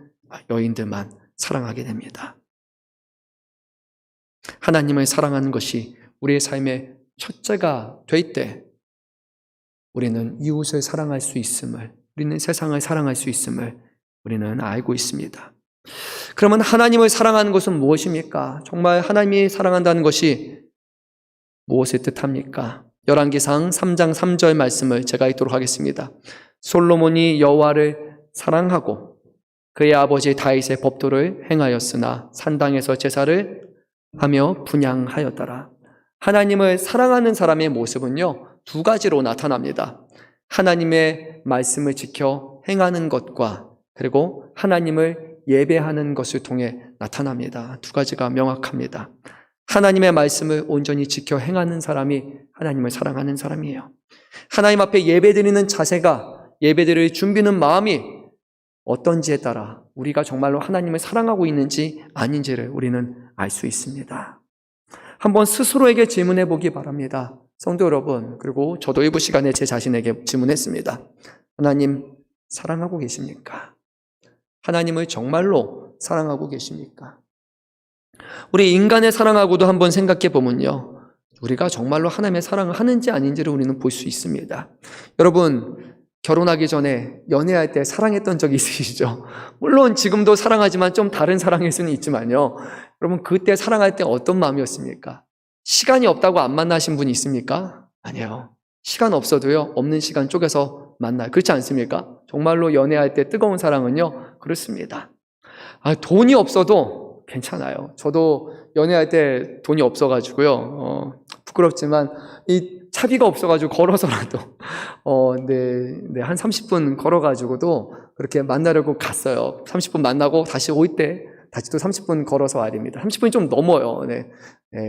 여인들만 사랑하게 됩니다. 하나님을 사랑하는 것이 우리의 삶의 첫째가 될 때 우리는 이웃을 사랑할 수 있음을, 우리는 세상을 사랑할 수 있음을 우리는 알고 있습니다. 그러면 하나님을 사랑하는 것은 무엇입니까? 정말 하나님이 사랑한다는 것이 무엇을 뜻합니까? 열왕기상 3장 3절 말씀을 제가 읽도록 하겠습니다. 솔로몬이 여호와를 사랑하고 그의 아버지 다윗의 법도를 행하였으나 산당에서 제사를 하며 분향하였더라. 하나님을 사랑하는 사람의 모습은요, 두 가지로 나타납니다. 하나님의 말씀을 지켜 행하는 것과 그리고 하나님을 예배하는 것을 통해 나타납니다. 두 가지가 명확합니다. 하나님의 말씀을 온전히 지켜 행하는 사람이 하나님을 사랑하는 사람이에요. 하나님 앞에 예배드리는 자세가, 예배드릴 준비는 마음이 어떤지에 따라 우리가 정말로 하나님을 사랑하고 있는지 아닌지를 우리는 알 수 있습니다. 한번 스스로에게 질문해 보기 바랍니다. 성도 여러분, 그리고 저도 일부 시간에 제 자신에게 질문했습니다. 하나님 사랑하고 계십니까? 하나님을 정말로 사랑하고 계십니까? 우리 인간의 사랑하고도 한번 생각해 보면요, 우리가 정말로 하나님의 사랑을 하는지 아닌지를 우리는 볼 수 있습니다. 여러분, 결혼하기 전에 연애할 때 사랑했던 적이 있으시죠? 물론 지금도 사랑하지만 좀 다른 사랑일 수는 있지만요. 여러분, 그때 사랑할 때 어떤 마음이었습니까? 시간이 없다고 안 만나신 분이 있습니까? 아니에요. 시간 없어도요, 없는 시간 쪼개서 만나요. 그렇지 않습니까? 정말로 연애할 때 뜨거운 사랑은요, 그렇습니다. 돈이 없어도 괜찮아요. 저도 연애할 때 돈이 없어가지고요, 부끄럽지만 이 차비가 없어가지고 걸어서라도 한 30분 걸어가지고도 그렇게 만나려고 갔어요. 30분 만나고 다시 올 때 다시 또 30분 걸어서 와야 됩니다. 30분이 좀 넘어요.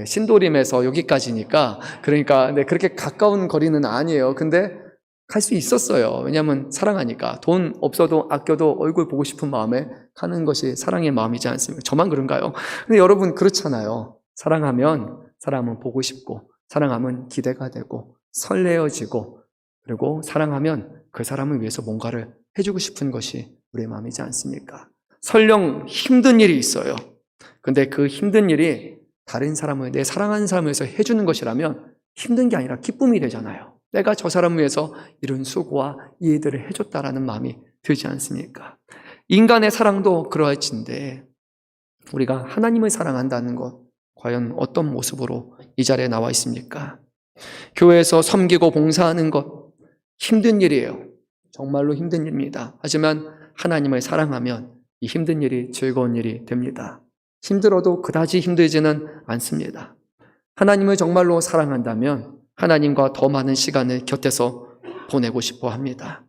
신도림에서 여기까지니까. 그러니까 그렇게 가까운 거리는 아니에요. 근데 갈 수 있었어요. 왜냐하면 사랑하니까. 돈 없어도 아껴도 얼굴 보고 싶은 마음에 가는 것이 사랑의 마음이지 않습니까? 저만 그런가요? 근데 여러분 그렇잖아요. 사랑하면 사람은 보고 싶고, 사랑하면 기대가 되고 설레어지고, 그리고 사랑하면 그 사람을 위해서 뭔가를 해주고 싶은 것이 우리의 마음이지 않습니까? 설령 힘든 일이 있어요. 근데 그 힘든 일이 다른 사람을, 내 사랑하는 사람을 위해서 해주는 것이라면 힘든 게 아니라 기쁨이 되잖아요. 내가 저 사람을 위해서 이런 수고와 이 일들을 해줬다라는 마음이 들지 않습니까? 인간의 사랑도 그러할진데 우리가 하나님을 사랑한다는 것, 과연 어떤 모습으로 이 자리에 나와 있습니까? 교회에서 섬기고 봉사하는 것, 힘든 일이에요. 정말로 힘든 일입니다. 하지만 하나님을 사랑하면 이 힘든 일이 즐거운 일이 됩니다. 힘들어도 그다지 힘들지는 않습니다. 하나님을 정말로 사랑한다면 하나님과 더 많은 시간을 곁에서 보내고 싶어 합니다.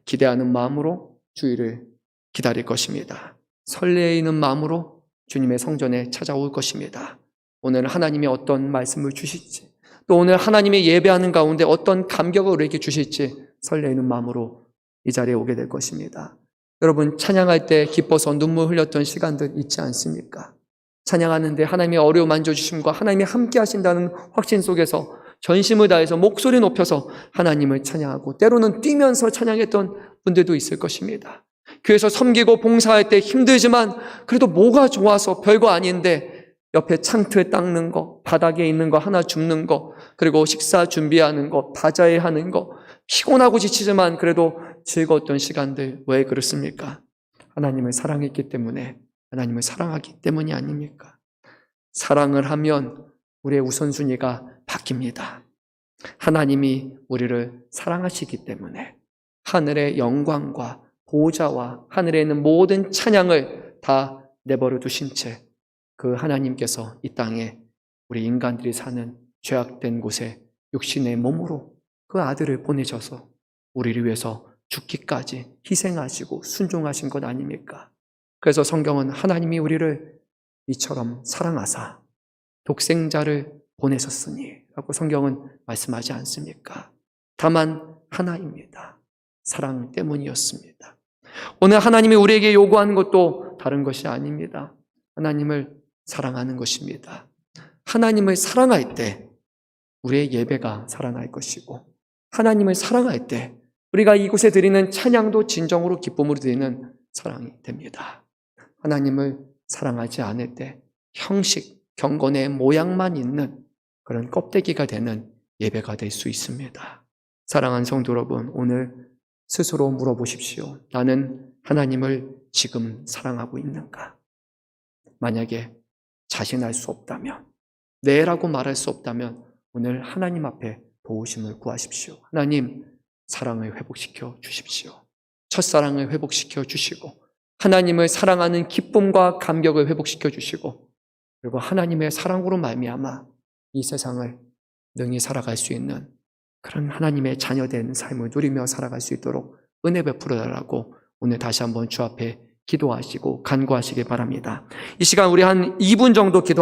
기대하는 마음으로 주일을 기다릴 것입니다. 설레이는 마음으로 주님의 성전에 찾아올 것입니다. 오늘 하나님이 어떤 말씀을 주실지, 또 오늘 하나님의 예배하는 가운데 어떤 감격을 우리에게 주실지 설레이는 마음으로 이 자리에 오게 될 것입니다. 여러분, 찬양할 때 기뻐서 눈물 흘렸던 시간들 있지 않습니까? 찬양하는데 하나님의 어려움 만져주심과 하나님이 함께 하신다는 확신 속에서 전심을 다해서 목소리 높여서 하나님을 찬양하고 때로는 뛰면서 찬양했던 분들도 있을 것입니다. 교회에서 섬기고 봉사할 때 힘들지만 그래도 뭐가 좋아서 별거 아닌데 옆에 창틀 닦는 거, 바닥에 있는 거 하나 줍는 거, 그리고 식사 준비하는 거, 바자회 하는 거, 피곤하고 지치지만 그래도 즐거웠던 시간들 왜 그렇습니까? 하나님을 사랑했기 때문에, 하나님을 사랑하기 때문이 아닙니까? 사랑을 하면 우리의 우선순위가 바뀝니다. 하나님이 우리를 사랑하시기 때문에 하늘의 영광과 보좌와 하늘에 있는 모든 찬양을 다 내버려 두신 채 그 하나님께서 이 땅에 우리 인간들이 사는 죄악된 곳에 육신의 몸으로 그 아들을 보내셔서 우리를 위해서 죽기까지 희생하시고 순종하신 것 아닙니까? 그래서 성경은 하나님이 우리를 이처럼 사랑하사 독생자를 보내셨으니 라고 성경은 말씀하지 않습니까? 다만 하나입니다. 사랑 때문이었습니다. 오늘 하나님이 우리에게 요구하는 것도 다른 것이 아닙니다. 하나님을 사랑하는 것입니다. 하나님을 사랑할 때 우리의 예배가 살아날 것이고 하나님을 사랑할 때 우리가 이곳에 드리는 찬양도 진정으로 기쁨으로 드리는 사랑이 됩니다. 하나님을 사랑하지 않을 때 형식, 경건의 모양만 있는 그런 껍데기가 되는 예배가 될 수 있습니다. 사랑하는 성도 여러분, 오늘 스스로 물어보십시오. 나는 하나님을 지금 사랑하고 있는가? 만약에 자신할 수 없다면, 네라고 말할 수 없다면 오늘 하나님 앞에 도우심을 구하십시오. 하나님, 사랑을 회복시켜 주십시오. 첫사랑을 회복시켜 주시고 하나님을 사랑하는 기쁨과 감격을 회복시켜 주시고 그리고 하나님의 사랑으로 말미암아 이 세상을 능히 살아갈 수 있는 그런 하나님의 자녀된 삶을 누리며 살아갈 수 있도록 은혜 베풀어 달라고 오늘 다시 한번 주 앞에 기도하시고 간구하시기 바랍니다. 이 시간 우리 한 2분 정도 기도